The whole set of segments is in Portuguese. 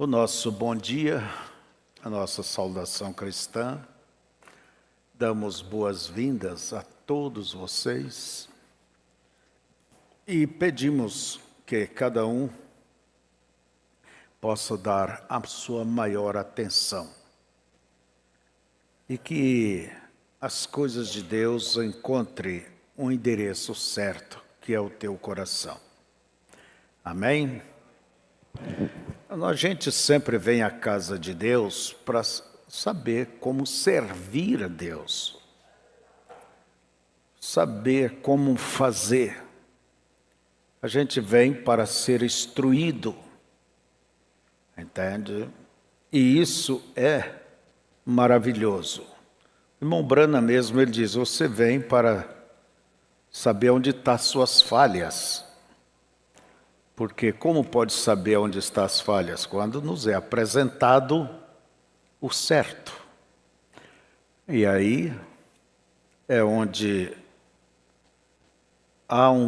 O nosso bom dia, a nossa saudação cristã. Damos boas-vindas a todos vocês e pedimos que cada um possa dar a sua maior atenção e que as coisas de Deus encontrem um endereço certo, que é o teu coração. Amém? A gente sempre vem à casa de Deus para saber como servir a Deus, saber como fazer. A gente vem para ser instruído, entende? E isso é maravilhoso. O irmão Brana mesmo, ele diz, você vem para saber onde estão as suas falhas. Porque como pode saber onde estão as falhas? Quando nos é apresentado o certo. E aí é onde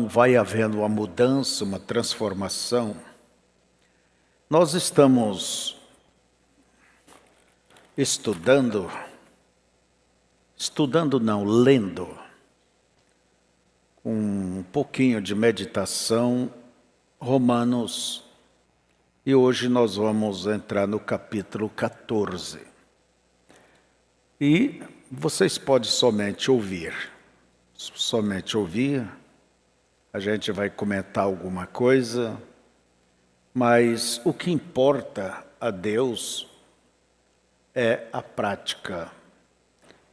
vai havendo uma mudança, uma transformação. Nós estamos lendo, com um pouquinho de meditação, Romanos, e hoje nós vamos entrar no capítulo 14. E vocês podem somente ouvir, a gente vai comentar alguma coisa, mas o que importa a Deus é a prática,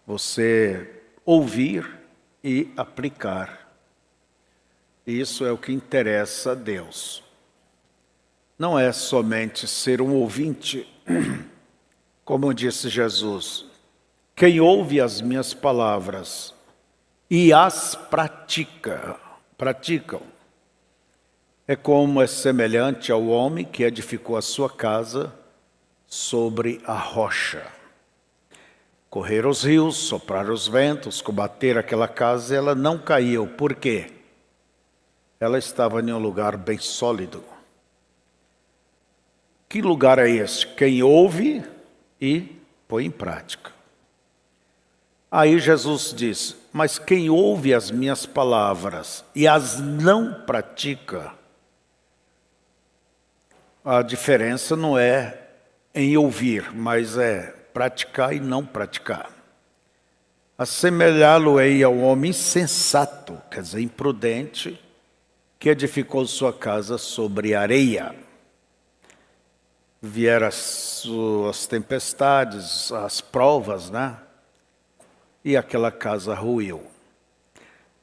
você ouvir e aplicar. Isso é o que interessa a Deus. Não é somente ser um ouvinte, como disse Jesus. Quem ouve as minhas palavras e as praticam, é semelhante ao homem que edificou a sua casa sobre a rocha. Correram os rios, sopraram os ventos, combateram aquela casa e ela não caiu. Por quê? Ela estava em um lugar bem sólido. Que lugar é este? Quem ouve e põe em prática. Aí Jesus diz, mas quem ouve as minhas palavras e as não pratica, a diferença não é em ouvir, mas é praticar e não praticar. Assemelhá-lo-ei ao homem insensato, quer dizer, imprudente, que edificou sua casa sobre areia. Vieram as tempestades, as provas, né? E aquela casa ruiu.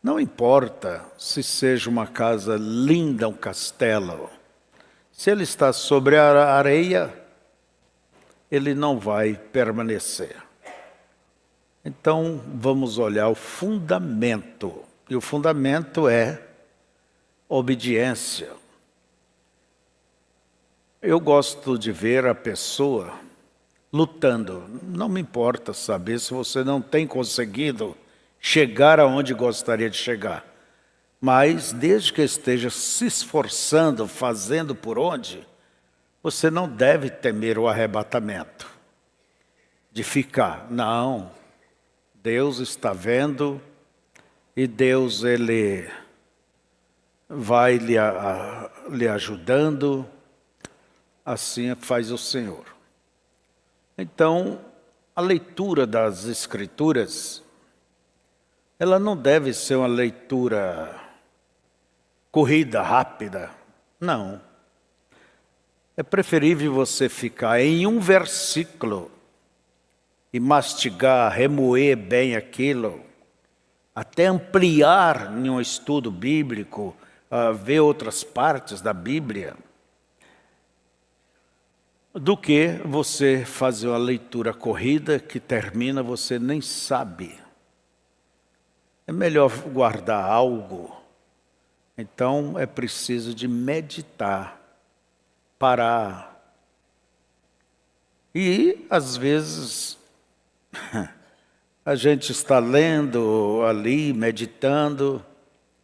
Não importa se seja uma casa linda, um castelo. Se ele está sobre a areia, ele não vai permanecer. Então, vamos olhar o fundamento. E o fundamento é obediência. Eu gosto de ver a pessoa lutando. Não me importa saber se você não tem conseguido chegar aonde gostaria de chegar. Mas desde que esteja se esforçando, fazendo por onde, você não deve temer o arrebatamento. De ficar. Não. Deus está vendo e Deus, Ele vai lhe ajudando, assim faz o Senhor. Então, a leitura das Escrituras, ela não deve ser uma leitura corrida, rápida, não. É preferível você ficar em um versículo e mastigar, remoer bem aquilo, até ampliar em um estudo bíblico, ver outras partes da Bíblia, do que você fazer uma leitura corrida que termina, você nem sabe. É melhor guardar algo. Então é preciso de meditar, parar. E às vezes a gente está lendo ali, meditando,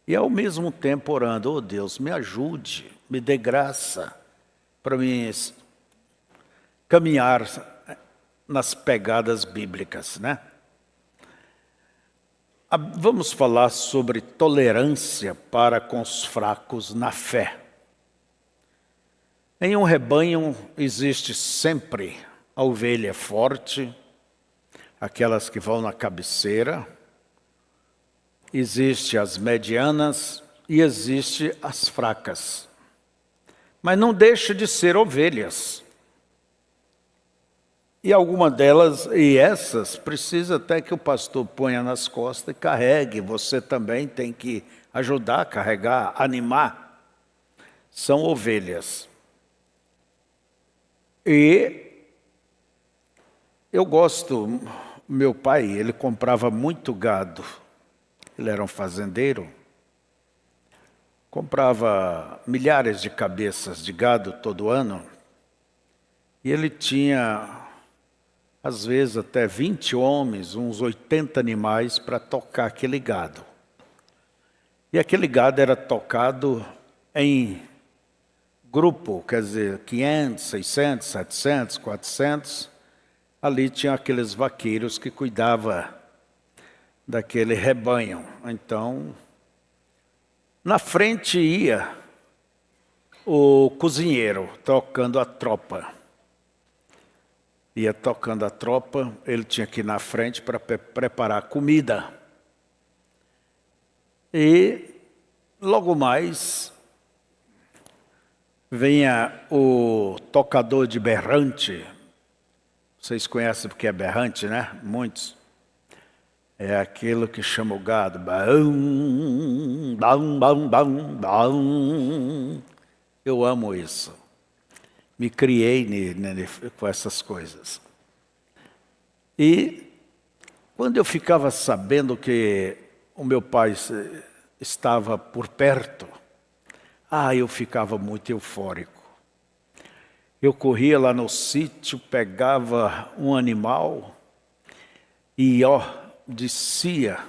e ao mesmo tempo orando, oh Deus, me ajude, me dê graça para mim caminhar nas pegadas bíblicas, né? Vamos falar sobre tolerância para com os fracos na fé. Em um rebanho existe sempre a ovelha forte, aquelas que vão na cabeceira, existe as medianas e existe as fracas. Mas não deixa de ser ovelhas. E alguma delas, e essas, precisa até que o pastor ponha nas costas e carregue. Você também tem que ajudar a carregar, animar. São ovelhas. E eu gosto, meu pai, ele comprava muito gado. Ele era um fazendeiro. Comprava milhares de cabeças de gado todo ano. E ele tinha, às vezes, até 20 homens, uns 80 animais para tocar aquele gado. E aquele gado era tocado em grupo, quer dizer, 500, 600, 700, 400. Ali tinha aqueles vaqueiros que cuidavam daquele rebanho. Então, na frente ia o cozinheiro tocando a tropa. Ia tocando a tropa, ele tinha que ir na frente para preparar comida. E logo mais venha o tocador de berrante. Vocês conhecem porque é berrante, né? Muitos. É aquilo que chama o gado. Bam, bam, bam, bam, bam. Eu amo isso. Me criei com essas coisas. E quando eu ficava sabendo que o meu pai estava por perto, eu ficava muito eufórico. Eu corria lá no sítio, pegava um animal e descia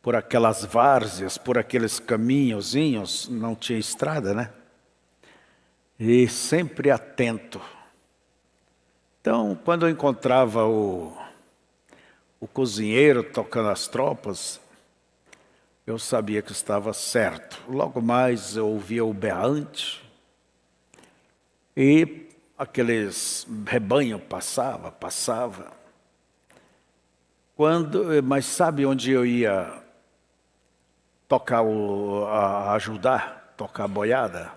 por aquelas várzeas, por aqueles caminhozinhos, não tinha estrada, né? E sempre atento. Então, quando eu encontrava o cozinheiro tocando as tropas, eu sabia que estava certo. Logo mais eu ouvia o berrante e aqueles rebanho passava. Mas sabe onde eu ia tocar ajudar, tocar a boiada?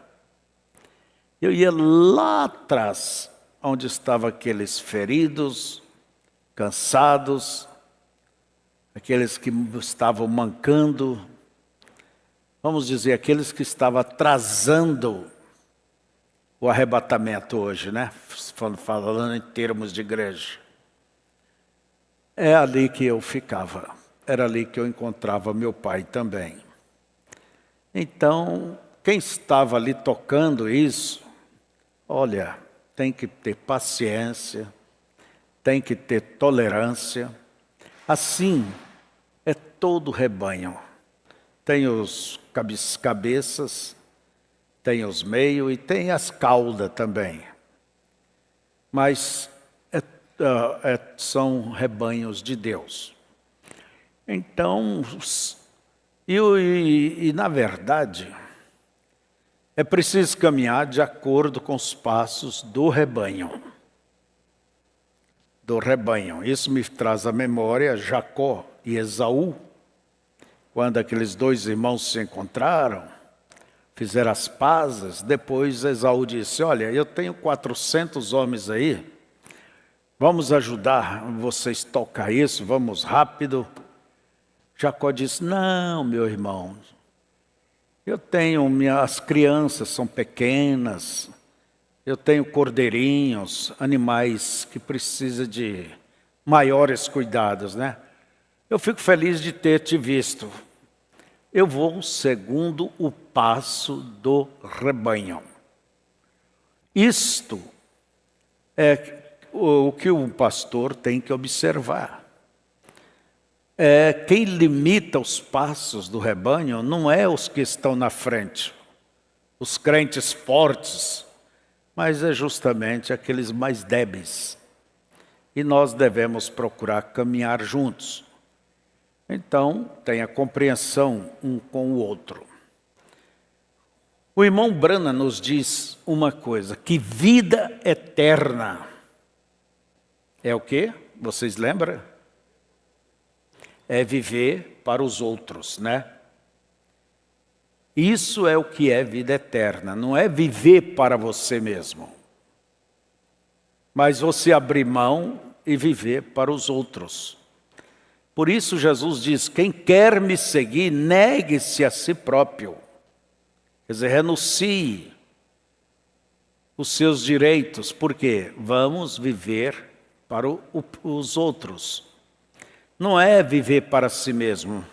Eu ia lá atrás, onde estavam aqueles feridos, cansados, aqueles que estavam mancando, vamos dizer, aqueles que estavam atrasando o arrebatamento hoje, né? Falando em termos de igreja. É ali que eu ficava, era ali que eu encontrava meu pai também. Então, quem estava ali tocando isso, olha, tem que ter paciência, tem que ter tolerância. Assim é todo rebanho. Tem os cabeças, tem os meios e tem as caudas também. Mas são rebanhos de Deus. Então, na verdade, é preciso caminhar de acordo com os passos do rebanho. Isso me traz à memória Jacó e Esaú, quando aqueles dois irmãos se encontraram, fizeram as pazes. Depois Esaú disse: olha, eu tenho 400 homens aí, vamos ajudar vocês a tocar isso, vamos rápido. Jacó disse: não, meu irmão, eu tenho as crianças são pequenas, eu tenho cordeirinhos, animais que precisam de maiores cuidados, né? Eu fico feliz de ter te visto. Eu vou segundo o passo do rebanho. Isto é o que o pastor tem que observar. Quem limita os passos do rebanho não é os que estão na frente, os crentes fortes, mas é justamente aqueles mais débeis. E nós devemos procurar caminhar juntos. Então, tenha compreensão um com o outro. O irmão Branham nos diz uma coisa, que vida eterna é o quê? Vocês lembram? É viver para os outros, né? Isso é o que é vida eterna, não é viver para você mesmo, mas você abrir mão e viver para os outros. Por isso Jesus diz, quem quer me seguir, negue-se a si próprio. Quer dizer, renuncie os seus direitos, porque vamos viver para os outros. Não é viver para si mesmo.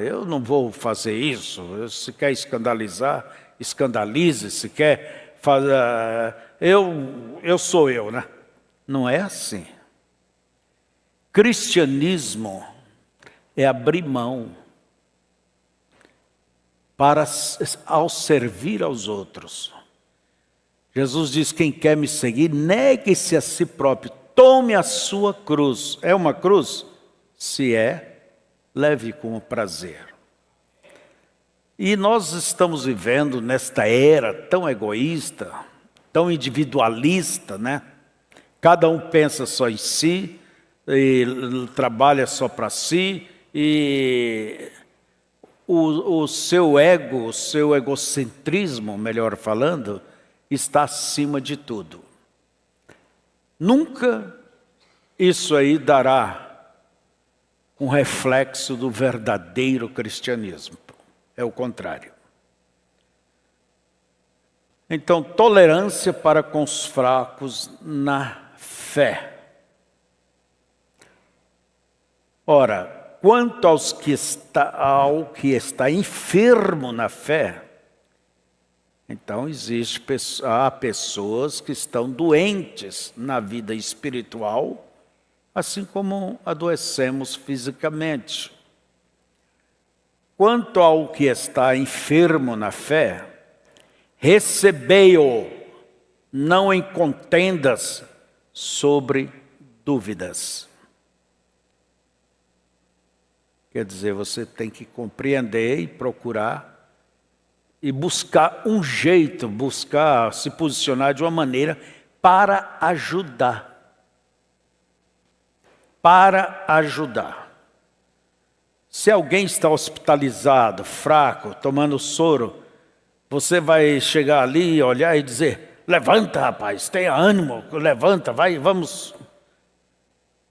Eu não vou fazer isso. Se quer escandalizar, escandalize. Se quer fazer... Eu sou eu, né? Não é assim. Cristianismo é abrir mão ao servir aos outros. Jesus diz, quem quer me seguir, negue-se a si próprio, tome a sua cruz. É uma cruz? Se é, leve com prazer. E nós estamos vivendo nesta era tão egoísta, tão individualista, né? Cada um pensa só em si, e trabalha só para si, e o seu ego, o seu egocentrismo, melhor falando, está acima de tudo. Nunca isso aí dará um reflexo do verdadeiro cristianismo. É o contrário. Então, tolerância para com os fracos na fé. Ora, quanto ao que está enfermo na fé, então há pessoas que estão doentes na vida espiritual, assim como adoecemos fisicamente. Quanto ao que está enfermo na fé, recebei-o, não em contendas sobre dúvidas. Quer dizer, você tem que compreender e procurar e buscar um jeito, buscar se posicionar de uma maneira para ajudar. Para ajudar. Se alguém está hospitalizado, fraco, tomando soro, você vai chegar ali, olhar e dizer, levanta rapaz, tenha ânimo, levanta, vai, vamos.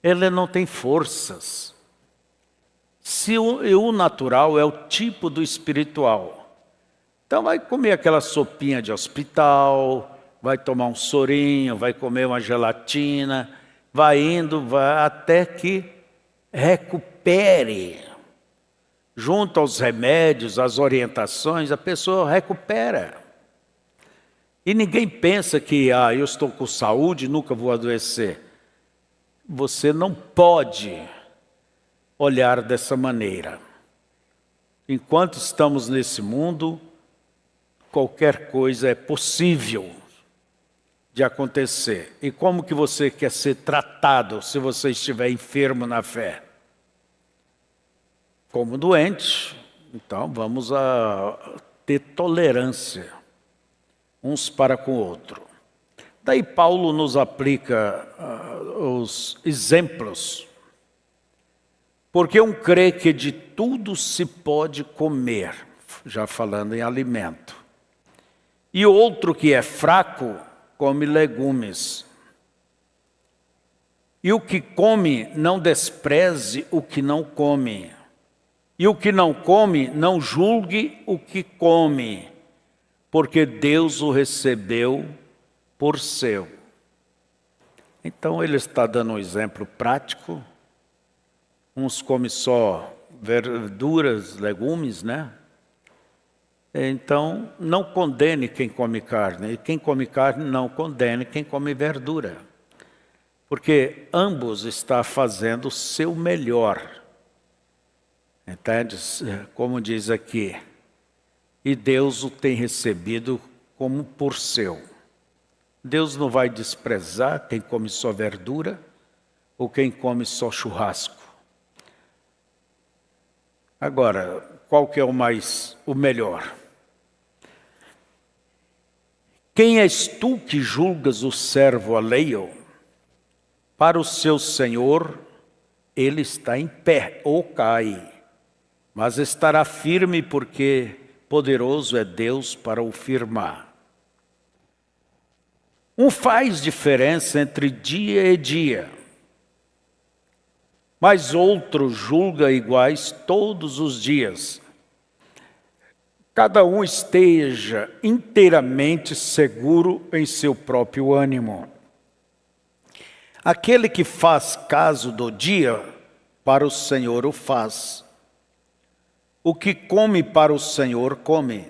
Ele não tem forças. Se o natural é o tipo do espiritual, então vai comer aquela sopinha de hospital, vai tomar um sorinho, vai comer uma gelatina, vai até que recupere. Junto aos remédios, às orientações, a pessoa recupera. E ninguém pensa que, eu estou com saúde, nunca vou adoecer. Você não pode olhar dessa maneira. Enquanto estamos nesse mundo, qualquer coisa é possível de acontecer. E como que você quer ser tratado se você estiver enfermo na fé? Como doente. Então vamos ter tolerância uns para com o outro. Daí Paulo nos aplica os exemplos. Porque um crê que de tudo se pode comer, já falando em alimento. E outro que é fraco, come legumes. E o que come, não despreze o que não come. E o que não come, não julgue o que come, porque Deus o recebeu por seu. Então ele está dando um exemplo prático. Uns comem só verduras, legumes, né? Então, não condene quem come carne. E quem come carne, não condene quem come verdura. Porque ambos estão fazendo o seu melhor. Entende? Como diz aqui. E Deus o tem recebido como por seu. Deus não vai desprezar quem come só verdura ou quem come só churrasco. Agora, qual que é o melhor? Quem és tu que julgas o servo alheio? Para o seu senhor, ele está em pé ou cai, mas estará firme porque poderoso é Deus para o firmar. Faz diferença entre dia e dia, mas outro julga iguais todos os dias. Cada um esteja inteiramente seguro em seu próprio ânimo. Aquele que faz caso do dia, para o Senhor o faz. O que come para o Senhor come,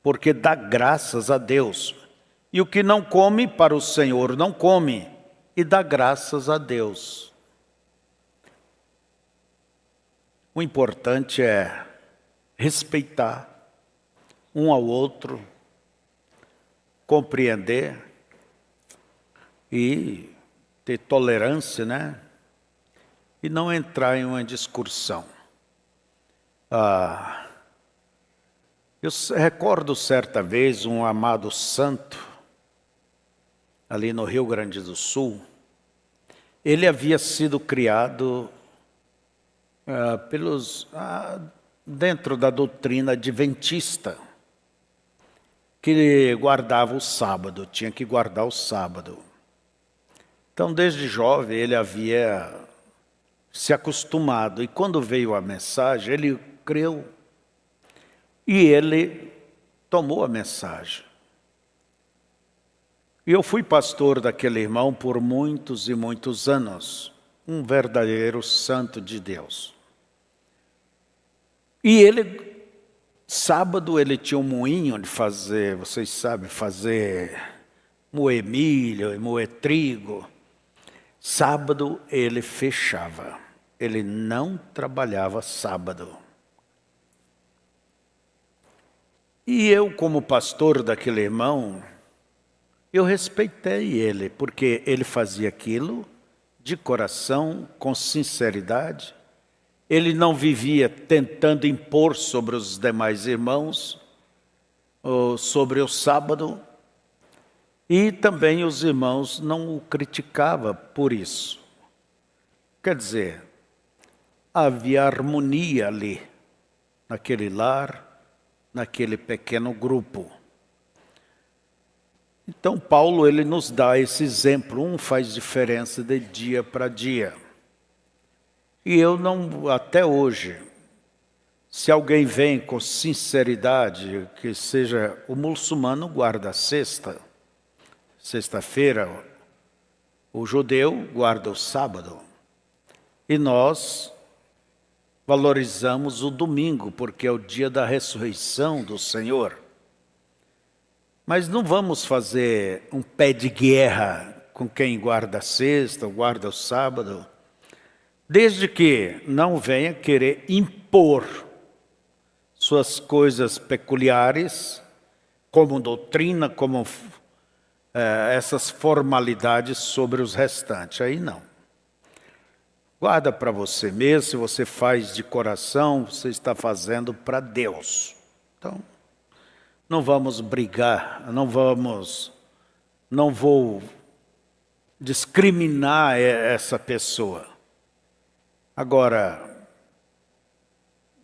porque dá graças a Deus. E o que não come para o Senhor não come, e dá graças a Deus. O importante é respeitar um ao outro, compreender e ter tolerância, né? E não entrar em uma discussão. Eu recordo certa vez um amado santo, ali no Rio Grande do Sul. Ele havia sido criado dentro da doutrina adventista, que guardava o sábado, tinha que guardar o sábado. Então, desde jovem, ele havia se acostumado. E quando veio a mensagem, ele creu. E ele tomou a mensagem. E eu fui pastor daquele irmão por muitos e muitos anos. Um verdadeiro santo de Deus. E ele, sábado, ele tinha um moinho de fazer, vocês sabem, moer milho e moer trigo. Sábado ele fechava, ele não trabalhava sábado. E eu, como pastor daquele irmão, eu respeitei ele, porque ele fazia aquilo de coração, com sinceridade. Ele não vivia tentando impor sobre os demais irmãos, ou sobre o sábado. E também os irmãos não o criticavam por isso. Quer dizer, havia harmonia ali, naquele lar, naquele pequeno grupo. Então Paulo ele nos dá esse exemplo, faz diferença de dia para dia. E eu não, até hoje, se alguém vem com sinceridade, que seja o muçulmano guarda a sexta-feira, o judeu guarda o sábado. E nós valorizamos o domingo, porque é o dia da ressurreição do Senhor. Mas não vamos fazer um pé de guerra com quem guarda a sexta ou guarda o sábado, desde que não venha querer impor suas coisas peculiares, como doutrina, como essas formalidades sobre os restantes. Aí não. Guarda para você mesmo, se você faz de coração, você está fazendo para Deus. Então, não vamos brigar, não vou discriminar essa pessoa. Agora,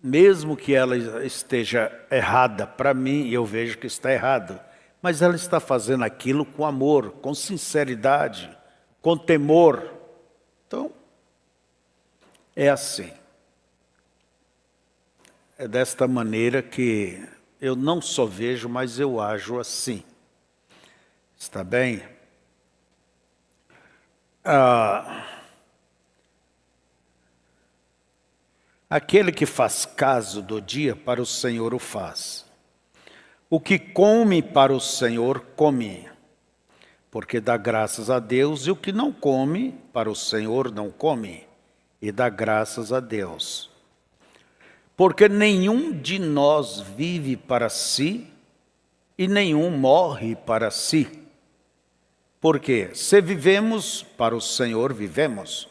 mesmo que ela esteja errada para mim, eu vejo que está errado, mas ela está fazendo aquilo com amor, com sinceridade, com temor. Então, é assim. É desta maneira que eu não só vejo, mas eu ajo assim. Está bem? Aquele que faz caso do dia, para o Senhor o faz. O que come para o Senhor, come, porque dá graças a Deus, e o que não come, para o Senhor não come, e dá graças a Deus. Porque nenhum de nós vive para si, e nenhum morre para si. Porque se vivemos, para o Senhor vivemos.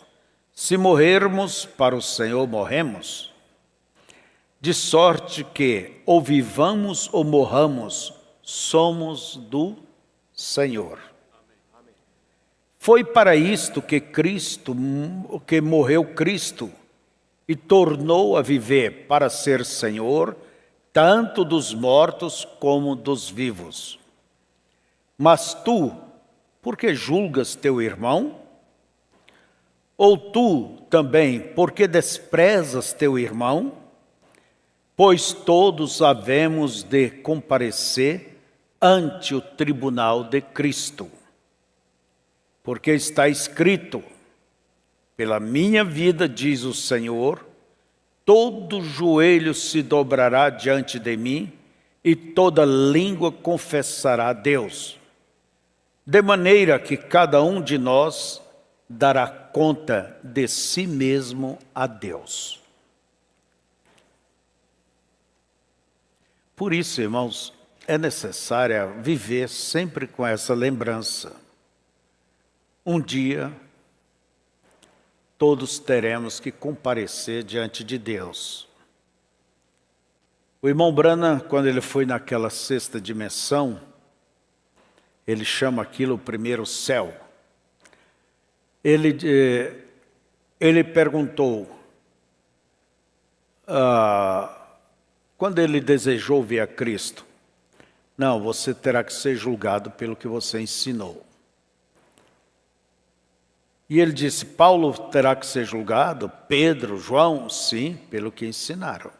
Se morrermos, para o Senhor morremos. De sorte que, ou vivamos ou morramos, somos do Senhor. Foi para isto que morreu Cristo e tornou a viver para ser Senhor, tanto dos mortos como dos vivos. Mas tu, por que julgas teu irmão? Ou tu também, por que desprezas teu irmão? Pois todos havemos de comparecer ante o tribunal de Cristo. Porque está escrito: pela minha vida, diz o Senhor, todo joelho se dobrará diante de mim e toda língua confessará a Deus. De maneira que cada um de nós dará conta de si mesmo a Deus. Por isso, irmãos, é necessário viver sempre com essa lembrança. Um dia, todos teremos que comparecer diante de Deus. O irmão Branham, quando ele foi naquela sexta dimensão, ele chama aquilo o primeiro céu. Ele perguntou, quando ele desejou ver a Cristo, não, você terá que ser julgado pelo que você ensinou. E ele disse, Paulo terá que ser julgado? Pedro, João? Sim, pelo que ensinaram.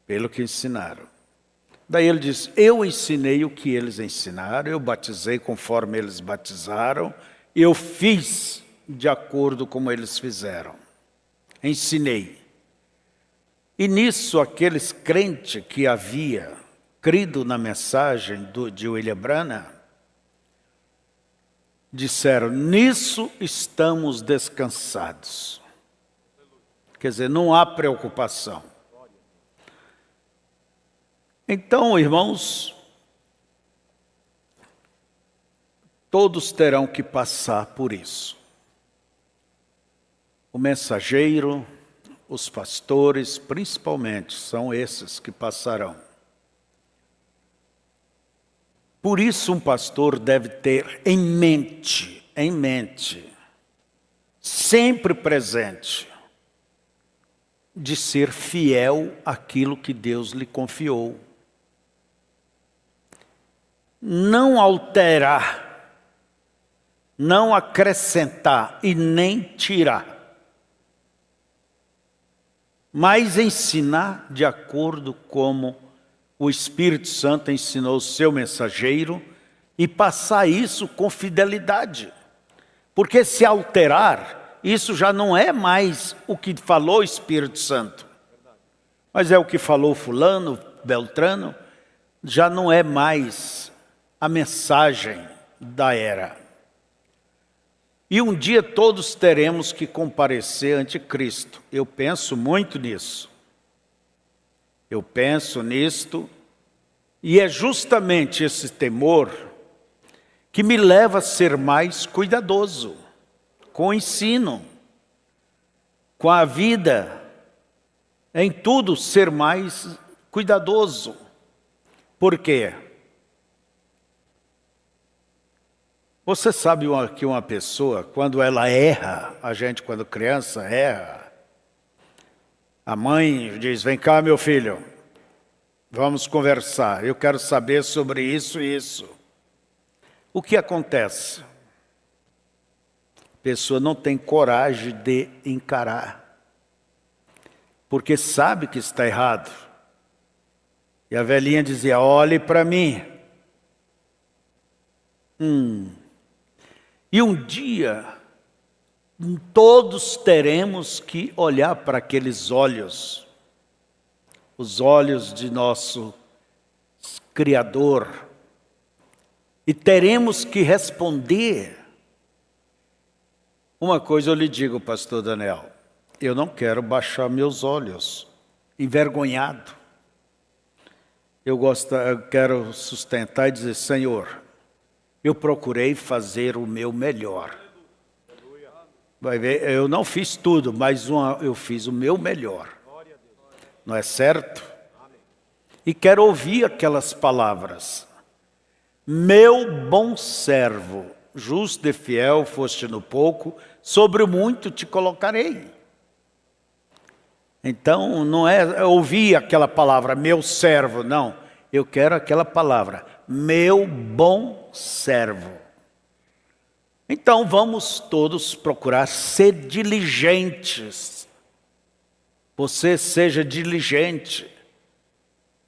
Pelo que ensinaram. Daí ele disse, eu ensinei o que eles ensinaram, eu batizei conforme eles batizaram, eu fiz de acordo como eles fizeram. Ensinei. E nisso aqueles crentes que havia crido na mensagem de William Branham, disseram, nisso estamos descansados. Quer dizer, não há preocupação. Então, irmãos, todos terão que passar por isso. O mensageiro, os pastores, principalmente, são esses que passarão. Por isso, um pastor deve ter em mente, sempre presente, de ser fiel àquilo que Deus lhe confiou. Não alterar, não acrescentar e nem tirar, mas ensinar de acordo como o Espírito Santo ensinou o seu mensageiro e passar isso com fidelidade. Porque se alterar, isso já não é mais o que falou o Espírito Santo, mas é o que falou fulano, beltrano, já não é mais a mensagem da era. E um dia todos teremos que comparecer ante Cristo. Eu penso muito nisso. Eu penso nisto, e é justamente esse temor que me leva a ser mais cuidadoso com o ensino, com a vida, em tudo ser mais cuidadoso. Por quê? Você sabe que uma pessoa, quando ela erra, a gente quando criança erra, a mãe diz, vem cá meu filho, vamos conversar, eu quero saber sobre isso e isso. O que acontece? A pessoa não tem coragem de encarar, porque sabe que está errado. E a velhinha dizia, olhe para mim. E um dia, todos teremos que olhar para aqueles olhos, os olhos de nosso Criador, e teremos que responder. Uma coisa eu lhe digo, pastor Daniel, eu não quero baixar meus olhos, envergonhado. Eu quero sustentar e dizer, Senhor, eu procurei fazer o meu melhor. Vai ver, eu não fiz tudo, mas eu fiz o meu melhor. Não é certo? E quero ouvir aquelas palavras. Meu bom servo, justo e fiel foste no pouco, sobre o muito te colocarei. Então, não é ouvir aquela palavra, meu servo, não. Eu quero aquela palavra, meu bom servo. Então, vamos todos procurar ser diligentes. Você seja diligente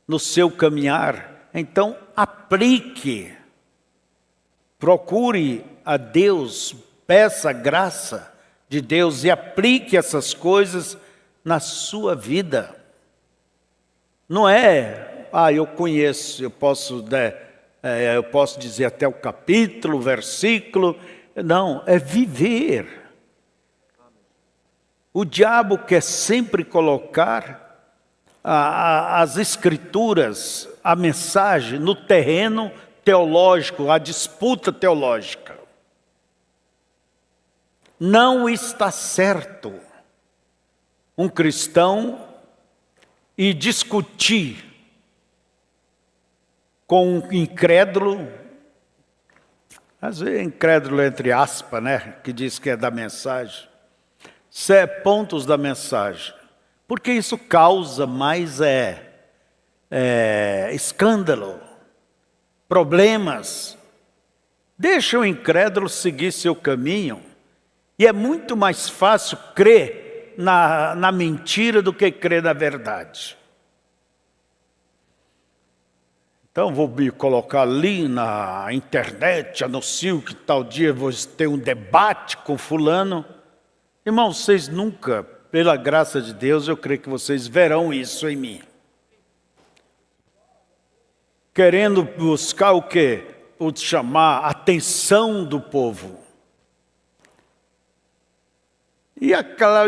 no seu caminhar. Então, aplique. Procure a Deus, peça a graça de Deus e aplique essas coisas na sua vida. Não é, eu conheço, eu posso dizer até o capítulo, o versículo. Não, é viver. O diabo quer sempre colocar as escrituras, a mensagem no terreno teológico, a disputa teológica. Não está certo um cristão ir discutir com um incrédulo, às vezes incrédulo entre aspas, né, que diz que é da mensagem, pontos da mensagem, porque isso causa mais escândalo, problemas. Deixa o incrédulo seguir seu caminho, e é muito mais fácil crer na mentira do que crer na verdade. Então vou me colocar ali na internet, anuncio que tal dia vou ter um debate com fulano. Irmãos, vocês nunca, pela graça de Deus, eu creio que vocês verão isso em mim. Querendo buscar o quê? Chamar a atenção do povo. E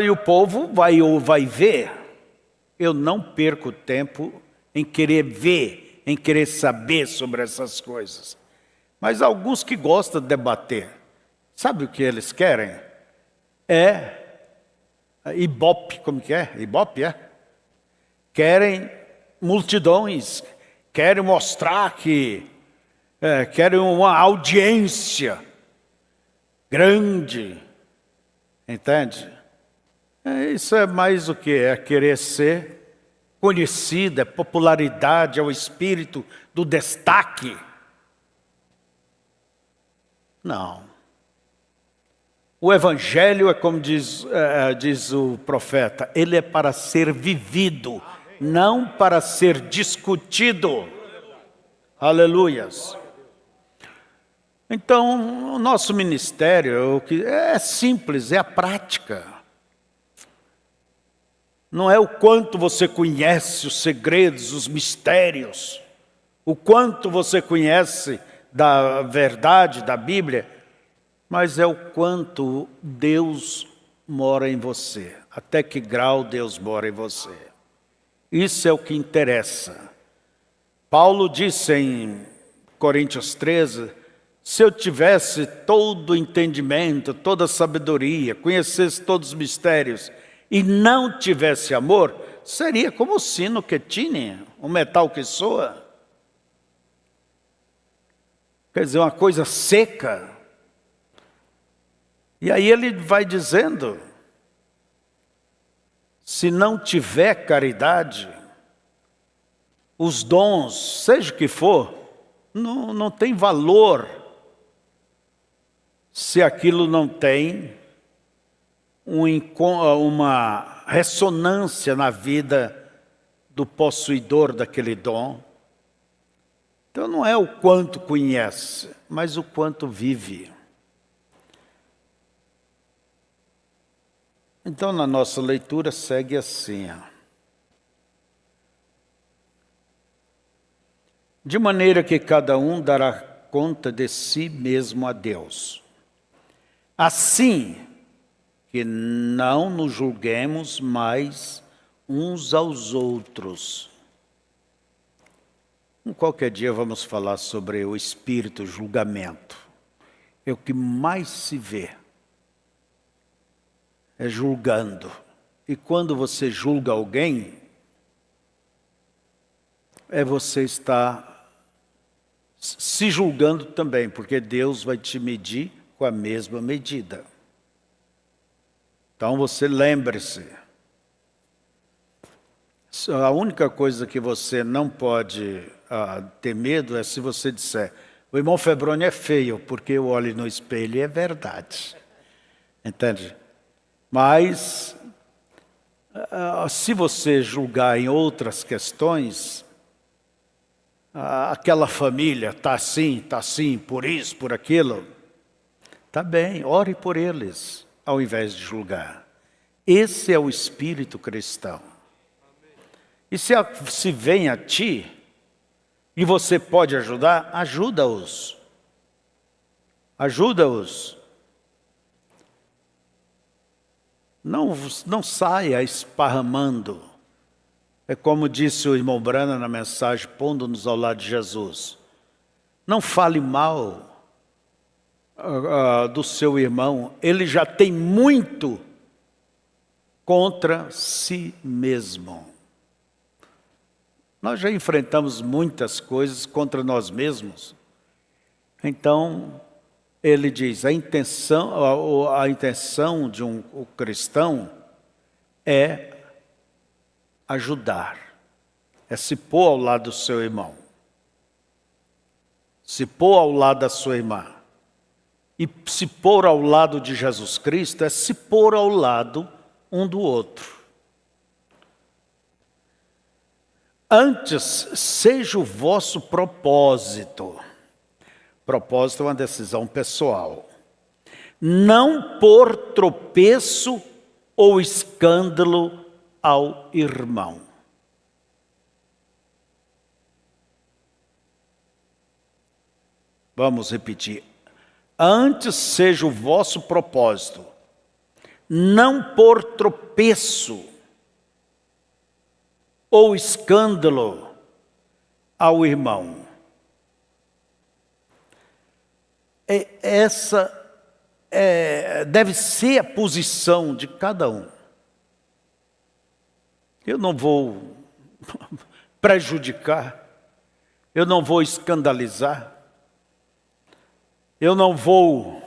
o povo vai ver. Eu não perco tempo em querer ver, em querer saber sobre essas coisas. Mas alguns que gostam de debater, sabe o que eles querem? Ibope, como que é? Ibope, é? Querem multidões, querem mostrar que querem uma audiência grande, entende? Isso é mais o que? É querer ser conhecido, é popularidade, é o espírito do destaque. Não. O evangelho é como diz o profeta, ele é para ser vivido, não para ser discutido. Aleluias. Então, o nosso ministério é simples, é a prática. Não é o quanto você conhece os segredos, os mistérios, o quanto você conhece da verdade da Bíblia, mas é o quanto Deus mora em você, até que grau Deus mora em você. Isso é o que interessa. Paulo disse em Coríntios 13, se eu tivesse todo o entendimento, toda a sabedoria, conhecesse todos os mistérios e não tivesse amor, seria como o sino que tine, o metal que soa. Quer dizer, uma coisa seca. E aí ele vai dizendo, se não tiver caridade, os dons, seja o que for, não tem valor se aquilo não tem uma ressonância na vida do possuidor daquele dom. Então não é o quanto conhece, mas o quanto vive. Então na nossa leitura segue assim, de maneira que cada um dará conta de si mesmo a Deus. Assim que não nos julguemos mais uns aos outros. Qualquer dia vamos falar sobre o espírito julgamento. É o que mais se vê. É julgando. E quando você julga alguém, você está se julgando também, porque Deus vai te medir com a mesma medida. Então você lembre-se, a única coisa que você não pode ter medo é se você disser, o irmão Febrônio é feio, porque eu olho no espelho e é verdade. Entende? Mas, se você julgar em outras questões, aquela família está assim, por isso, por aquilo, está bem, ore por eles, ao invés de julgar. Esse é o espírito cristão. E se vem a ti, e você pode ajudar, ajuda-os. Ajuda-os. Não saia esparramando. É como disse o irmão Brana na mensagem, pondo-nos ao lado de Jesus. Não fale mal do seu irmão. Ele já tem muito contra si mesmo. Nós já enfrentamos muitas coisas contra nós mesmos. Então, ele diz, a intenção de um cristão é ajudar, é se pôr ao lado do seu irmão, se pôr ao lado da sua irmã. E se pôr ao lado de Jesus Cristo é se pôr ao lado um do outro. Antes, seja o vosso propósito. Propósito é uma decisão pessoal. Não pôr tropeço ou escândalo ao irmão. Vamos repetir. Antes seja o vosso propósito. Não pôr tropeço ou escândalo ao irmão. Essa deve ser a posição de cada um. Eu não vou prejudicar, eu não vou escandalizar, eu não vou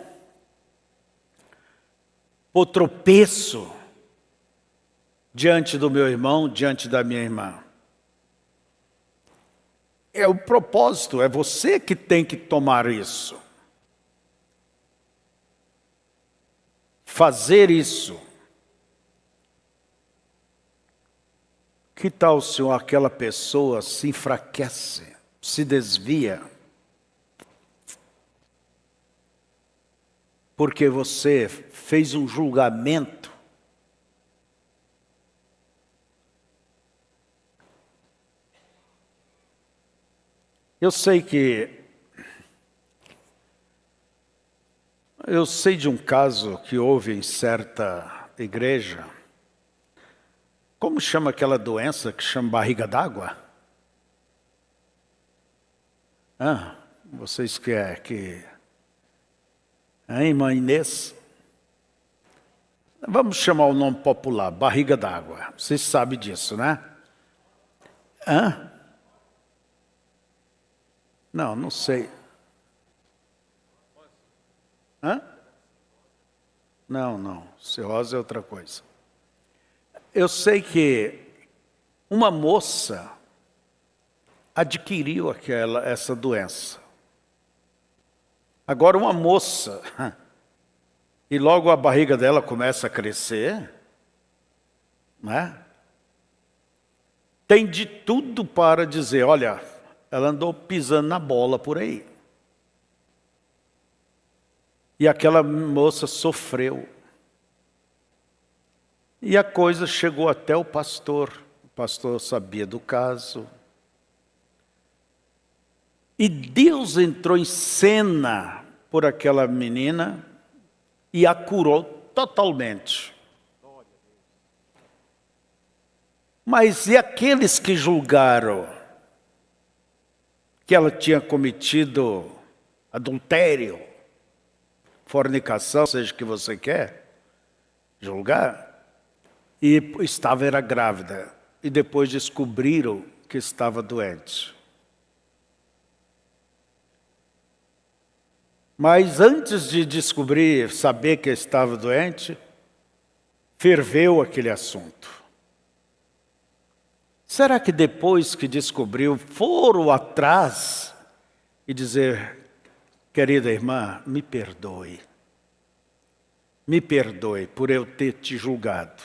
pôr tropeço diante do meu irmão, diante da minha irmã. É o propósito, é você que tem que tomar isso. Fazer isso. Que tal se aquela pessoa se enfraquece, se desvia? Porque você fez um julgamento. Eu sei de um caso que houve em certa igreja. Como chama aquela doença que chama barriga d'água? Vocês que hein, irmã Inês? Vamos chamar o nome popular, barriga d'água. Vocês sabem disso, né? Não sei. Não. Cirrose é outra coisa. Eu sei que uma moça adquiriu essa doença. Agora uma moça, e logo a barriga dela começa a crescer, né? Tem de tudo para dizer, olha, ela andou pisando na bola por aí. E aquela moça sofreu. E a coisa chegou até o pastor sabia do caso. E Deus entrou em cena por aquela menina e a curou totalmente. Mas e aqueles que julgaram? que ela tinha cometido adultério, fornicação, seja o que você quer julgar, e era grávida. E depois descobriram que estava doente. Mas antes de descobrir, saber que estava doente, ferveu aquele assunto. Será que depois que descobriu, foram atrás e dizer: querida irmã, me perdoe por eu ter te julgado.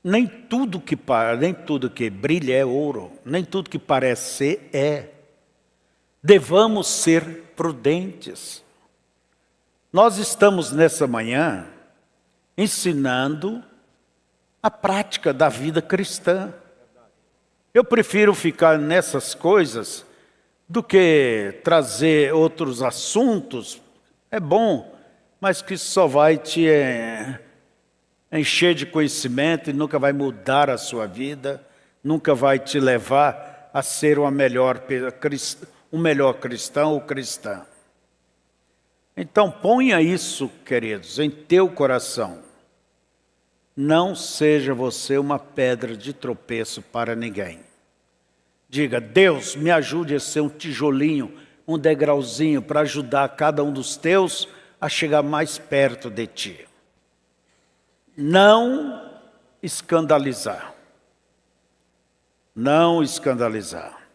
Nem tudo que brilha é ouro, nem tudo que parece ser é. Devamos ser prudentes. Nós estamos nessa manhã ensinando a prática da vida cristã. Eu prefiro ficar nessas coisas do que trazer outros assuntos. É bom, mas que só vai te encher de conhecimento e nunca vai mudar a sua vida, nunca vai te levar a ser um melhor cristão ou cristã. Então ponha isso, queridos, em teu coração. Não seja você uma pedra de tropeço para ninguém. Diga: Deus, me ajude a ser um tijolinho, um degrauzinho para ajudar cada um dos teus a chegar mais perto de ti. Não escandalizar. Não escandalizar.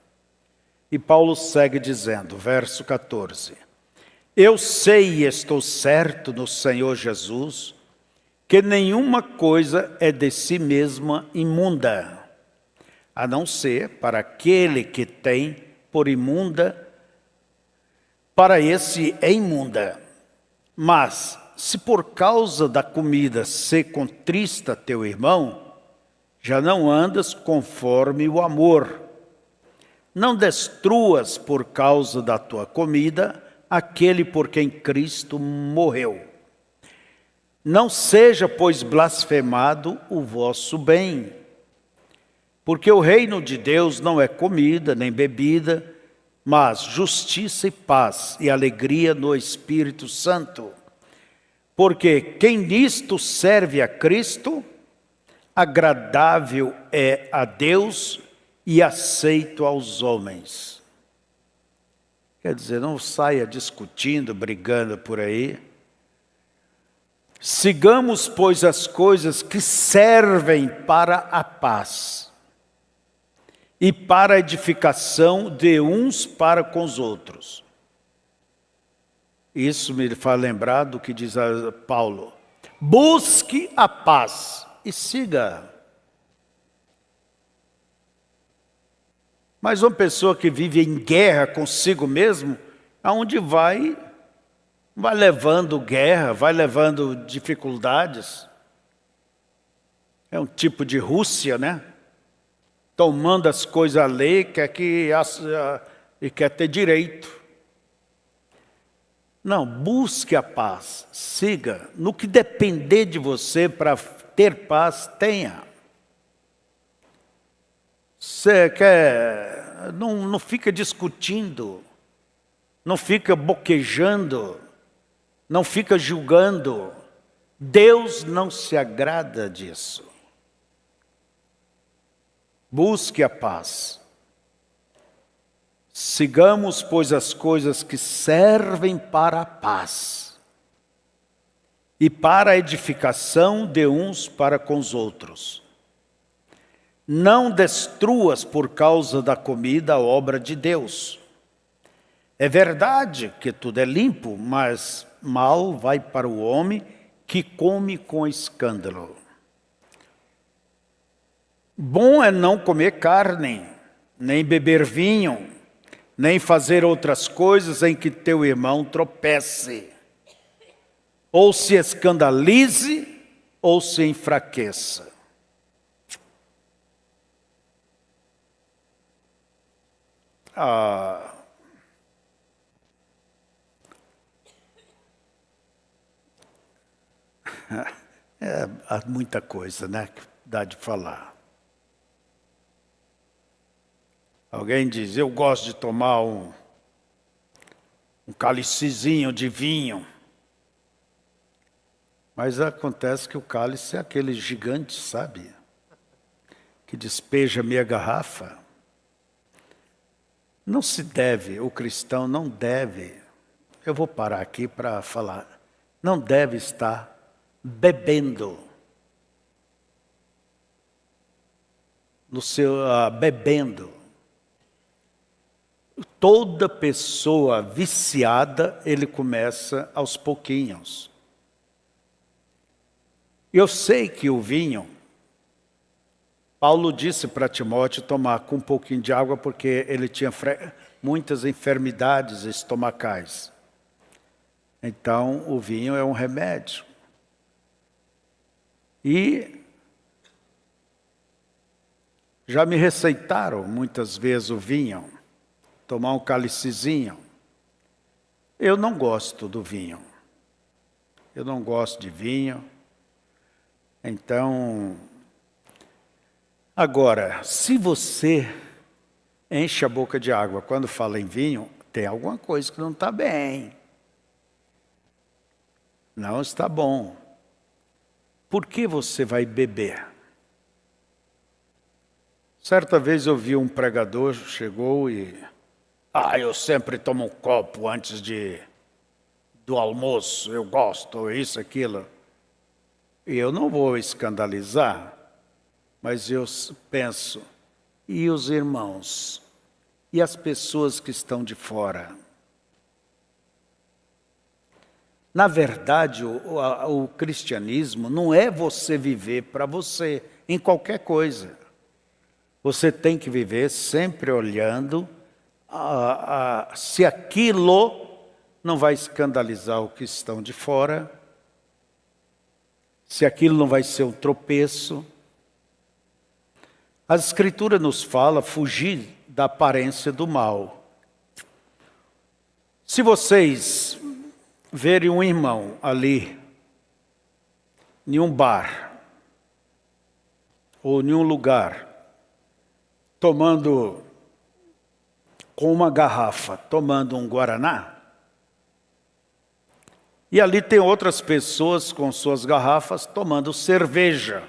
E Paulo segue dizendo, verso 14: eu sei e estou certo no Senhor Jesus, que nenhuma coisa é de si mesma imunda, a não ser para aquele que tem por imunda, para esse é imunda. Mas, se por causa da comida se contrista teu irmão, já não andas conforme o amor. Não destruas por causa da tua comida aquele por quem Cristo morreu. Não seja, pois, blasfemado o vosso bem, porque o reino de Deus não é comida nem bebida, mas justiça e paz e alegria no Espírito Santo. Porque quem nisto serve a Cristo, agradável é a Deus e aceito aos homens. Quer dizer, não saia discutindo, brigando por aí. Sigamos, pois, as coisas que servem para a paz e para a edificação de uns para com os outros. Isso me faz lembrar do que diz Paulo: busque a paz e siga. Mas uma pessoa que vive em guerra consigo mesmo, aonde vai levando guerra, vai levando dificuldades. É um tipo de Rússia, né? Tomando as coisas à lei, e quer ter direito. Não, busque a paz, siga. No que depender de você para ter paz, tenha. Você quer, não fica discutindo, não fica boquejando, não fica julgando. Deus não se agrada disso. Busque a paz. Sigamos, pois, as coisas que servem para a paz e para a edificação de uns para com os outros. Não destruas por causa da comida a obra de Deus. É verdade que tudo é limpo, mas mal vai para o homem que come com escândalo. Bom é não comer carne, nem beber vinho, nem fazer outras coisas em que teu irmão tropece, ou se escandalize, ou se enfraqueça. Há muita coisa, né, que dá de falar. Alguém diz, eu gosto de tomar um cálicezinho de vinho. Mas acontece que o cálice é aquele gigante, sabe? Que despeja meia garrafa. Não se deve, o cristão não deve, eu vou parar aqui para falar, não deve estar bebendo. Bebendo. Toda pessoa viciada, ele começa aos pouquinhos. Eu sei que o vinho, Paulo disse para Timóteo tomar com um pouquinho de água, porque ele tinha muitas enfermidades estomacais. Então, o vinho é um remédio. E já me receitaram muitas vezes o vinho, tomar um cálicezinho. Eu não gosto do vinho. Eu não gosto de vinho. Então, agora, se você enche a boca de água quando fala em vinho, tem alguma coisa que não está bem. Não está bom. Por que você vai beber? Certa vez eu vi um pregador, chegou e... eu sempre tomo um copo antes do almoço, eu gosto, isso, aquilo. E eu não vou escandalizar, mas eu penso, e os irmãos? E as pessoas que estão de fora? Na verdade, o cristianismo não é você viver para você, em qualquer coisa. Você tem que viver sempre olhando se aquilo não vai escandalizar o que estão de fora, se aquilo não vai ser um tropeço. A Escritura nos fala fugir da aparência do mal. Se vocês verem um irmão ali, em um bar, ou em um lugar, tomando, com uma garrafa, tomando um guaraná, e ali tem outras pessoas com suas garrafas tomando cerveja.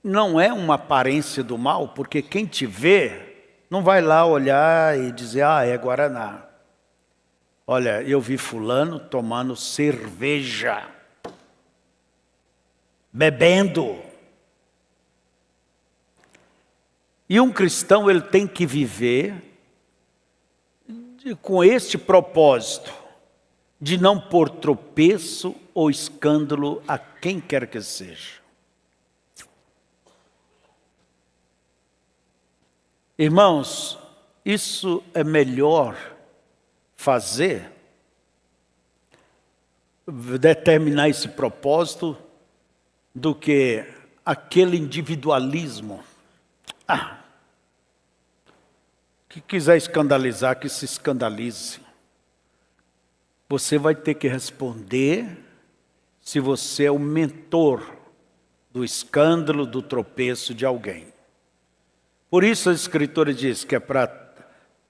Não é uma aparência do mal, porque quem te vê não vai lá olhar e dizer, é guaraná. Olha, eu vi fulano tomando cerveja, bebendo. E um cristão, ele tem que viver com este propósito, de não pôr tropeço ou escândalo a quem quer que seja. Irmãos, isso é melhor fazer, determinar esse propósito, do que aquele individualismo. Que quiser escandalizar, que se escandalize. Você vai ter que responder se você é o mentor do escândalo, do tropeço de alguém. Por isso a Escritura diz que é para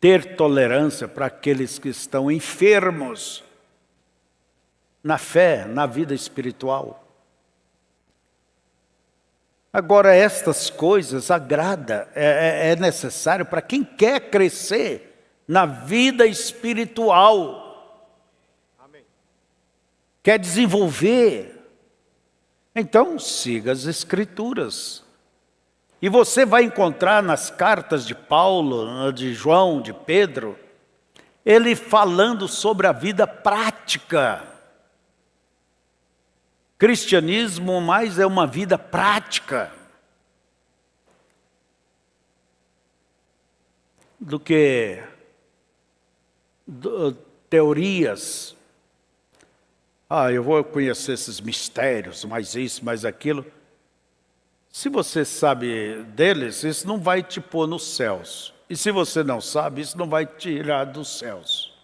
ter tolerância para aqueles que estão enfermos na fé, na vida espiritual. Agora, estas coisas é necessário para quem quer crescer na vida espiritual. Amém. Quer desenvolver. Então, siga as Escrituras. E você vai encontrar nas cartas de Paulo, de João, de Pedro, ele falando sobre a vida prática. Cristianismo mais é uma vida prática do que teorias. Eu vou conhecer esses mistérios, mais isso, mais aquilo. Se você sabe deles, isso não vai te pôr nos céus. E se você não sabe, isso não vai te tirar dos céus.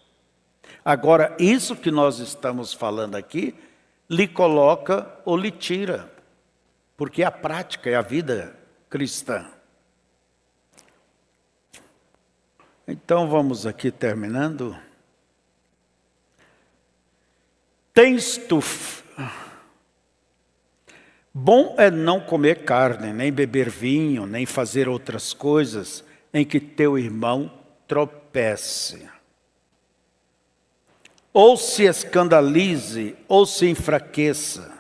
Agora, isso que nós estamos falando aqui, lhe coloca ou lhe tira. Porque é a prática, é a vida cristã. Então vamos aqui terminando. Tens tu... Bom é não comer carne, nem beber vinho, nem fazer outras coisas em que teu irmão tropece. Ou se escandalize, ou se enfraqueça.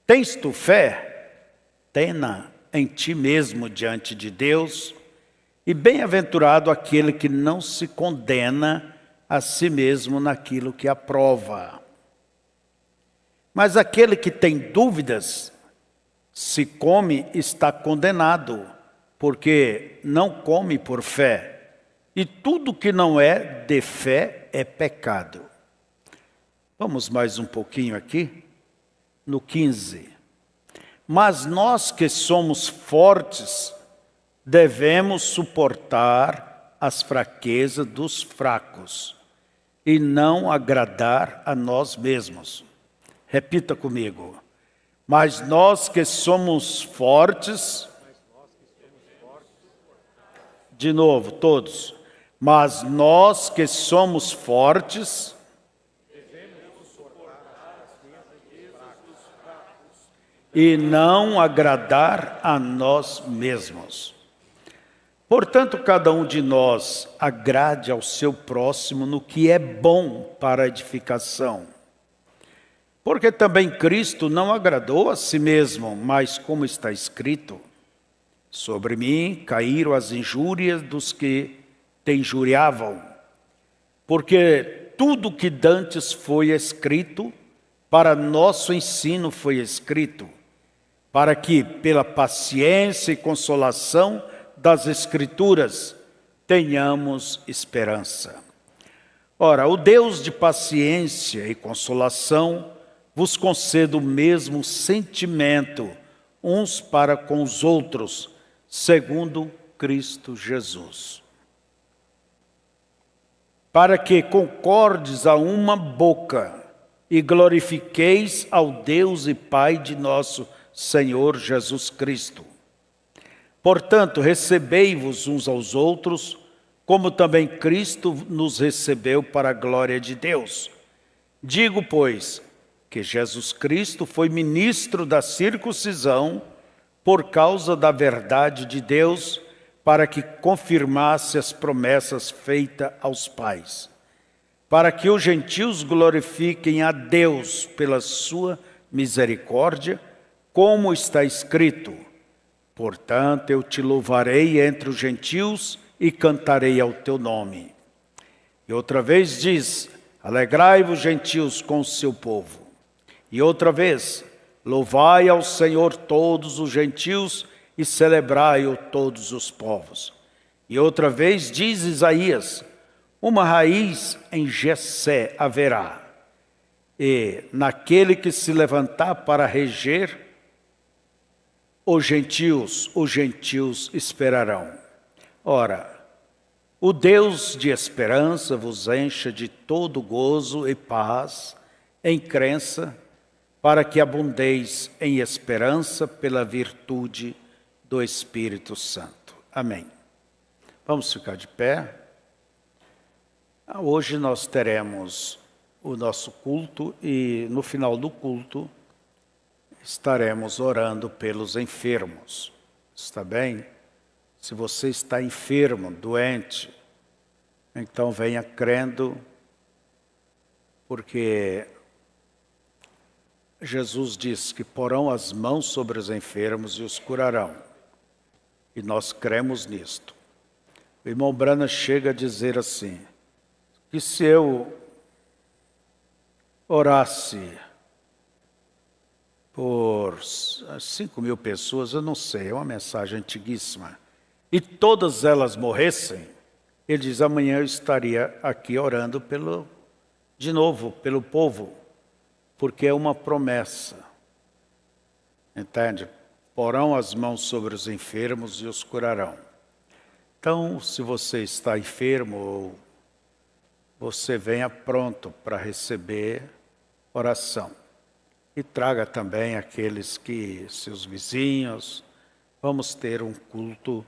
Tens tu fé? Tena em ti mesmo diante de Deus. E bem-aventurado aquele que não se condena a si mesmo naquilo que aprova. Mas aquele que tem dúvidas, se come, está condenado, porque não come por fé. E tudo que não é de fé é pecado. Vamos mais um pouquinho aqui, no 15. Mas nós que somos fortes, devemos suportar as fraquezas dos fracos e não agradar a nós mesmos. Repita comigo. Mas nós que somos fortes, de novo, todos. Mas nós que somos fortes, e não agradar a nós mesmos. Portanto, cada um de nós agrade ao seu próximo no que é bom para a edificação. Porque também Cristo não agradou a si mesmo, mas como está escrito, sobre mim caíram as injúrias dos que te injuriavam. Porque tudo que dantes foi escrito, para nosso ensino foi escrito, para que, pela paciência e consolação das Escrituras, tenhamos esperança. Ora, o Deus de paciência e consolação vos conceda o mesmo sentimento uns para com os outros, segundo Cristo Jesus. Para que concordes a uma boca e glorifiqueis ao Deus e Pai de nosso Senhor Jesus Cristo. Portanto, recebei-vos uns aos outros, como também Cristo nos recebeu para a glória de Deus. Digo, pois, que Jesus Cristo foi ministro da circuncisão por causa da verdade de Deus, para que confirmasse as promessas feitas aos pais, para que os gentios glorifiquem a Deus pela sua misericórdia, como está escrito: portanto, eu te louvarei entre os gentios e cantarei ao teu nome. E outra vez diz: alegrai-vos, gentios, com o seu povo. E outra vez: louvai ao Senhor todos os gentios e celebrai-o todos os povos. E outra vez diz Isaías: uma raiz em Jessé haverá, e naquele que se levantar para reger os gentios esperarão. Ora, o Deus de esperança vos encha de todo gozo e paz em crença, para que abundeis em esperança pela virtude do Espírito Santo. Amém. Vamos ficar de pé. Hoje nós teremos o nosso culto e no final do culto estaremos orando pelos enfermos. Está bem? Se você está enfermo, doente, então venha crendo, porque Jesus diz que porão as mãos sobre os enfermos e os curarão. E nós cremos nisto. O irmão Brana chega a dizer assim, que se eu orasse por 5.000 pessoas, eu não sei, é uma mensagem antiguíssima, e todas elas morressem, ele diz, amanhã eu estaria aqui orando de novo, pelo povo, porque é uma promessa. Entende? Porão as mãos sobre os enfermos e os curarão. Então, se você está enfermo, você venha pronto para receber oração. E traga também aqueles que, seus vizinhos, vamos ter um culto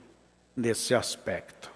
nesse aspecto.